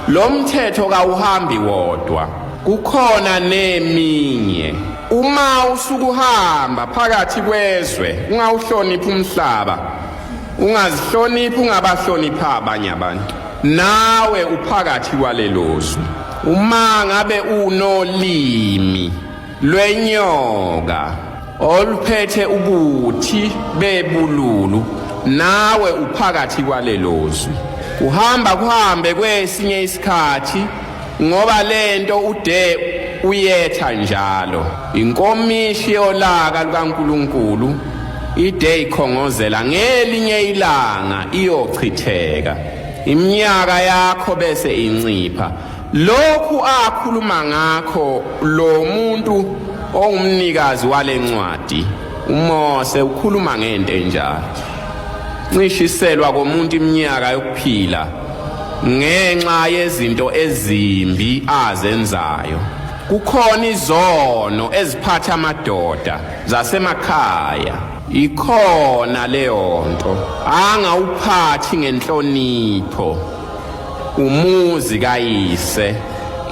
Lo mthetho kawuhambi wodwa, kukhona neminye. Uma usukuhamba phakathi kwezwe, ungawuhloniphi umhlaba, ungazihloniphi, ungabahlonipha abanye abantu, nawe uphakathi kwalelozwe. Uma ngabe unolimi lwenyoka oluphethe ubuthi bebululu, nawe uphakathi kwalelozwe. Kuhambe kwesinye isikhathi, ngoba lento ude uyetha njalo. Inkomishi yolaka lukaNkulunkulu ide ikhongozela ngelinye ilanga iyochitheka. Iminyaka yakho bese incipha. Lokhu akhuluma ngakho lo muntu ongumnikazi walencwadi, uMose, ukhuluma ngento enjalo. Cishiselwa komuntu iminyaka yokuphila ngenxa yezinto ezimbi azenzayo. Kukhona izono eziphatha amadoda zasemakhaya. Ikhona leyo nto angawuphathi ngenhlonipho umuzi kayise.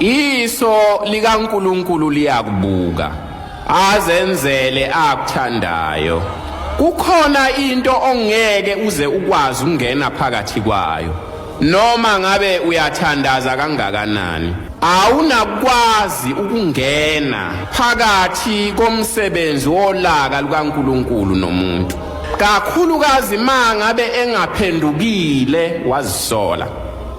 Iso likaNkulunkulu liyakubuka, azenzele akuthandayo. Kukhona into ongeke uze ukwazi ukungena phakathi kwayo, noma ngabe uyathandaza kangakanani. Awunakwazi ukungena phakathi komsebenzi wolaka lukaNkulunkulu nomuntu, kakhulukazi mangabe engaphendukile wazisola.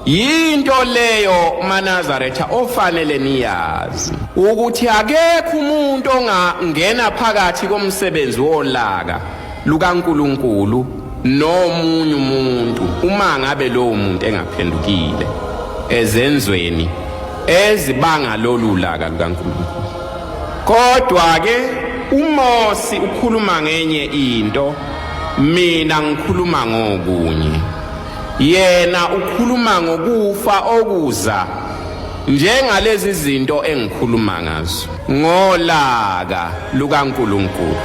Yinto leyo maNazaretha ofanele niyazi ukuthi akekho umuntu ongangena phakathi komsebenzi wolaka lukaNkulunkulu nomunye umuntu uma ngabe lowo muntu engaphendukile ezenzweni ezibanga lolu laka lukaNkulunkulu. Kodwa ke uMose ukhuluma ngenye into, mina ngikhuluma ngokunye. Yena ukhuluma ngokufa okuza njengalezi zinto engikhuluma ngazo, ngolaka lukaNkulunkulu.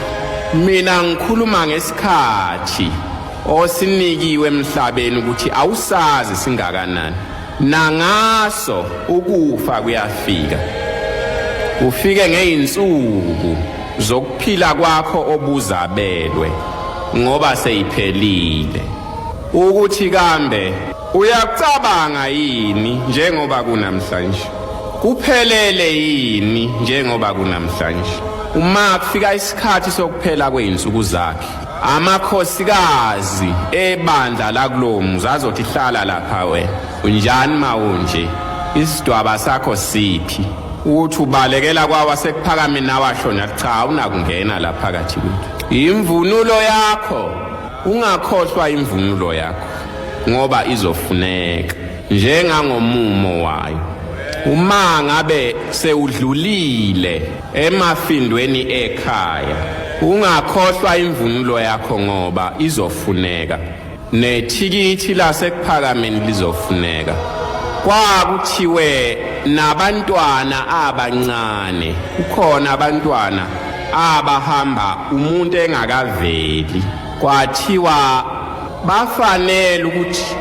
Mina ngikhuluma ngesikhathi osinikiwe emhlabeni ukuthi awusazi singakanani, nangaso ukufa kuyafika. Ufike ngeinsuku zokuphila kwakho obuzabelwe ngoba seyiphelile. Ukuthi kambe uyacabanga yini njengoba kunamhlanje? Kuphelele yini njengoba kunamhlanje? Uma kufika isikhathi sokuphela kweinsuku zakhe, amakhosikazi ebandla lakulowo muzi azothi hlala lapha wena. Unjani mawunje? Isidwaba sakho siphi? Uthi ubalekela kwawaseKuphakameni nawahlona cha unakungena lapha phakathi kwethu. Imvunulo yakho ungakhohlwa imvunulo yakho ngoba izofuneka njengangomumo wayo. Uma ngabe sewudlulile emafindweni ekhaya, ungakhohlwa imvunulo yakho ngoba izofuneka. Nethikithi laseKuphakameni lizofuneka. Kwakuthiwe nabantwana abancane, kukhona abantwana abahamba umuntu engakaveli, kwathiwa bafanele ukuthi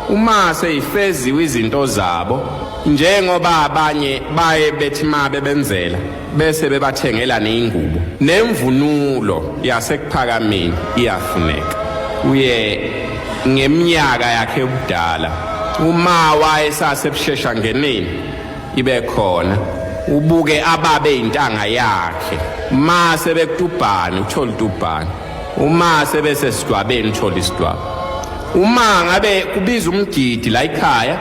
uma seyifeziwe izinto zabo, njengoba abanye baye bethi mabe benzela bese bebathengela neingubo, nemvunulo yaseKuphakameni iyafuneka. Uye ngeminyaka yakhe ebudala, uma wayesasebushesha ngeneni ibe khona, ubuke ababe intanga yakhe, ma sebekutubhana uthola utubhana, uma sebese sidwabeni uthola isidwaba. Uma ngabe kubiza umgidi la ekhaya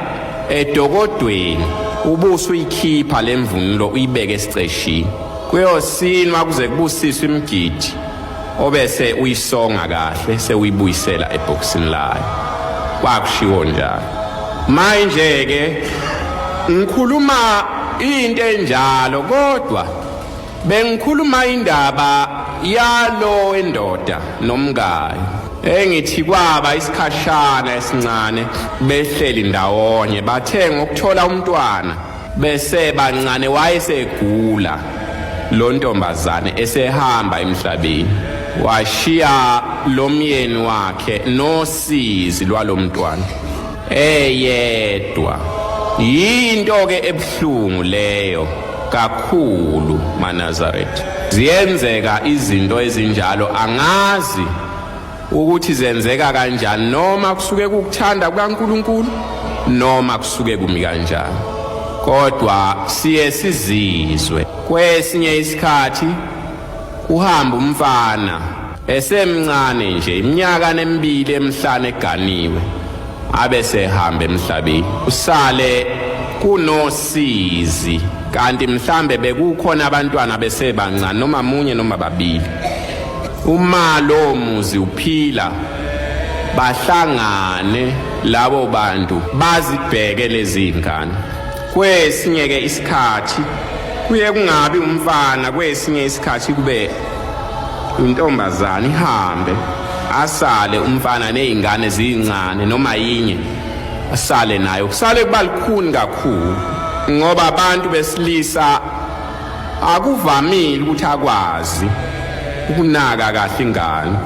edokodweni, ubuso uyikhipha lemvunulo uyibeke esiceshini, kuyosinwa kuze kubusiswe imgidi, obese uyisonga kahle sewuyibuyisela eboxini layo. Kwakushiwo njalo. Manje ke ngikhuluma into enjalo, kodwa bengikhuluma indaba yalo endoda nomkayo. Engithi kwaba isikhashana esincane behleli ndawonye, bathe ngokuthola umntwana bese bancane wayesegula. Lo ntombazane esehamba emhlabeni, washiya lo myeni wakhe nosizi lwalo mntwana eyedwa. Yinto ke ebhlungu leyo kakhulu maNazaretha. Ziyenzeka izinto ezinjalo, angazi ukuthi zenzeka kanjani, noma kusuke kukuthanda kukaNkulunkulu noma kusuke kumi kanjani. Kodwa siye sizizwe kwesinye isikhathi uhamba umfana esemncane nje, iminyaka emibili emihlanu eganiwe, abe sehamba emhlabeni, usale kunosizi, kanti mhlambe bekukhona abantwana besebancane, noma munye noma babili. Uma lo muzi uphila, bahlangane labo bantu bazibheke lezi ingane. Kwesinye ke isikhathi kuye kungabi umfana, kwesinye isikhathi kube intombazana ihambe, asale umfana nezingane ezincane noma yinye asale nayo. Kusale kuba lukhuni kakhulu, ngoba abantu besilisa akuvamile ukuthi akwazi ukunaka kahle ingane.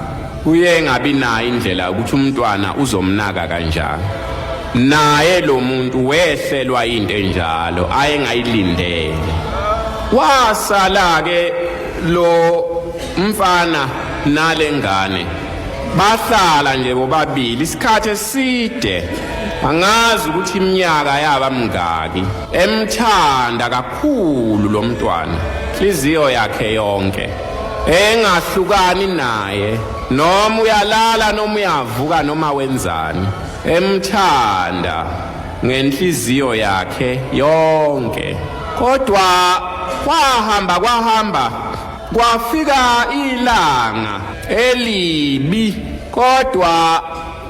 Kuye ngabi nayo indlela ukuthi umntwana uzomnaka kanjani. Naye lo muntu wehlelwa into enjalo ayengayilindele. Wasala ke lo mfana nalengane bahlala nje bobabili isikhathi eside, angazi ukuthi iminyaka yaba mingaki, emthanda kakhulu lo mntwana, inhliziyo yakhe yonke, engahlukani naye, noma uyalala noma uyavuka noma wenzani, emthanda ngenhliziyo yakhe yonke. Kodwa kwahamba kwafika ilanga elibi, kodwa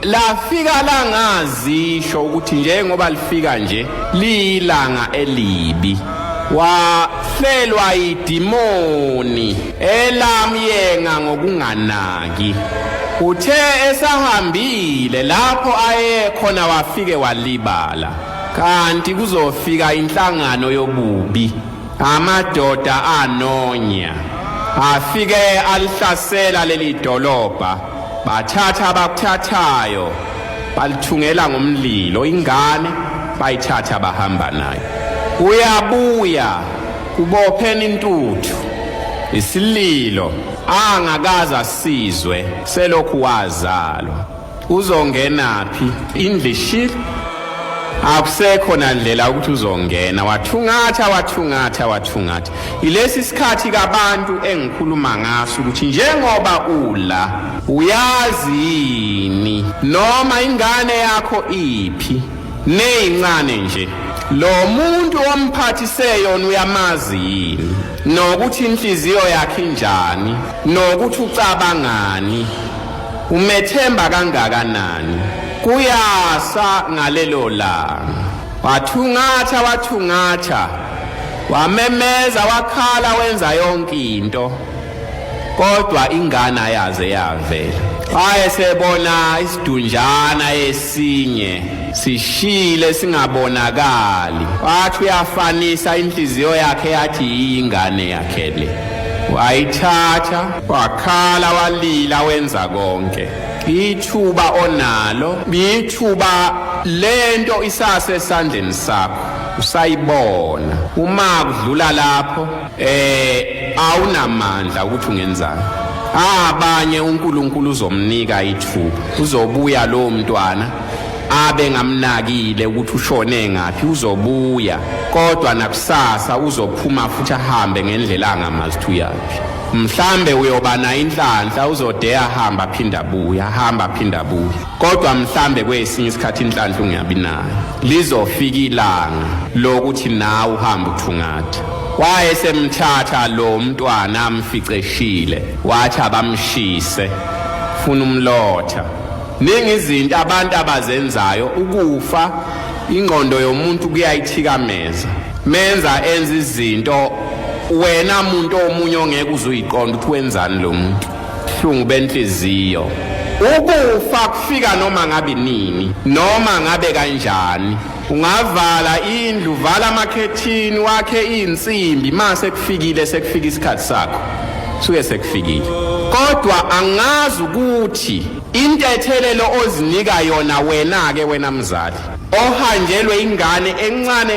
lafika langazisho ukuthi njengoba lifika nje lilanga elibi. Wahlelwa idimoni elamyenga ngokunganaki. Uthe esahambile lapho ayekhona wafike walibala, kanti kuzofika inhlangano yobubi, amadoda anonya, afike alihlasela leli dolobha, bathatha abakuthathayo balithungela ngomlilo, ingane bayithatha bahamba nayo. Uyabuya kubopheni intuthu, isililo angakaza asizwe selokhu wazalwa. Uzongenaphi? Indlishile akusekho nandlela ukuthi uzongena. Wathungatha. Ilesi sikhathi kabantu engikhuluma ngaso ukuthi njengoba ula uyazini noma ingane yakho iphi neyincane nje, lo muntu omphathise yona uyamazi yini, nokuthi inhliziyo yakhe injani, nokuthi ucabangani, umethemba kangakanani. Kuyasa ngalelo langa. Wathungatha, wamemeza, wakhala, wenza yonke into, kodwa ingane ayaze yavela. Wayesebona isidunjana esinye sishile singabonakali, wathi uyafanisa inhliziyo yakhe yathi yingane yakhe le. Wayithatha, wakhala, walila, wenza konke. Ithuba onalo, ithuba lento isase esandleni sakho, usayibona. Uma kudlula lapho awunamandla ukuthi ungenzani. Abanye uNkulunkulu uzomnika ithuba, uzobuya lo mntwana abe ngamnakile ukuthi ushone ngapi, uzobuya, kodwa nakusasa uzophuma futhi ahambe ngendlela angamazi ukuthi uyaphi. Mhlambe uyobana inhlanhla, uzodeya hamba phinda buya, kodwa mhlambe kwesinye isikhathi inhlanhla ungabi nayo. Lizofika ilanga lokuthi nawe uhamba uthungatha. Wayesemthatha lo mntwana amfice eshile, wathi abamshise, funa umlotha. Ningi izinto abantu abazenzayo, ukufa ingqondo yomuntu kuyayithikameza, menza enza izinto wena muntu omunye ongeke uzuyiqonda ukuthi wenzani lo muntu. Hlungu benhliziyo. Ukufa kufika noma ngabe nini, noma ngabe kanjani. Ungavala indlu, uvala amakhethini, wakhe insimbi, mase sekufika isikhathi sakho, suke sekufikile. Kodwa angazi ukuthi intethelelo ozinika yona wena ke wena mzali ohanjelwe ingane encane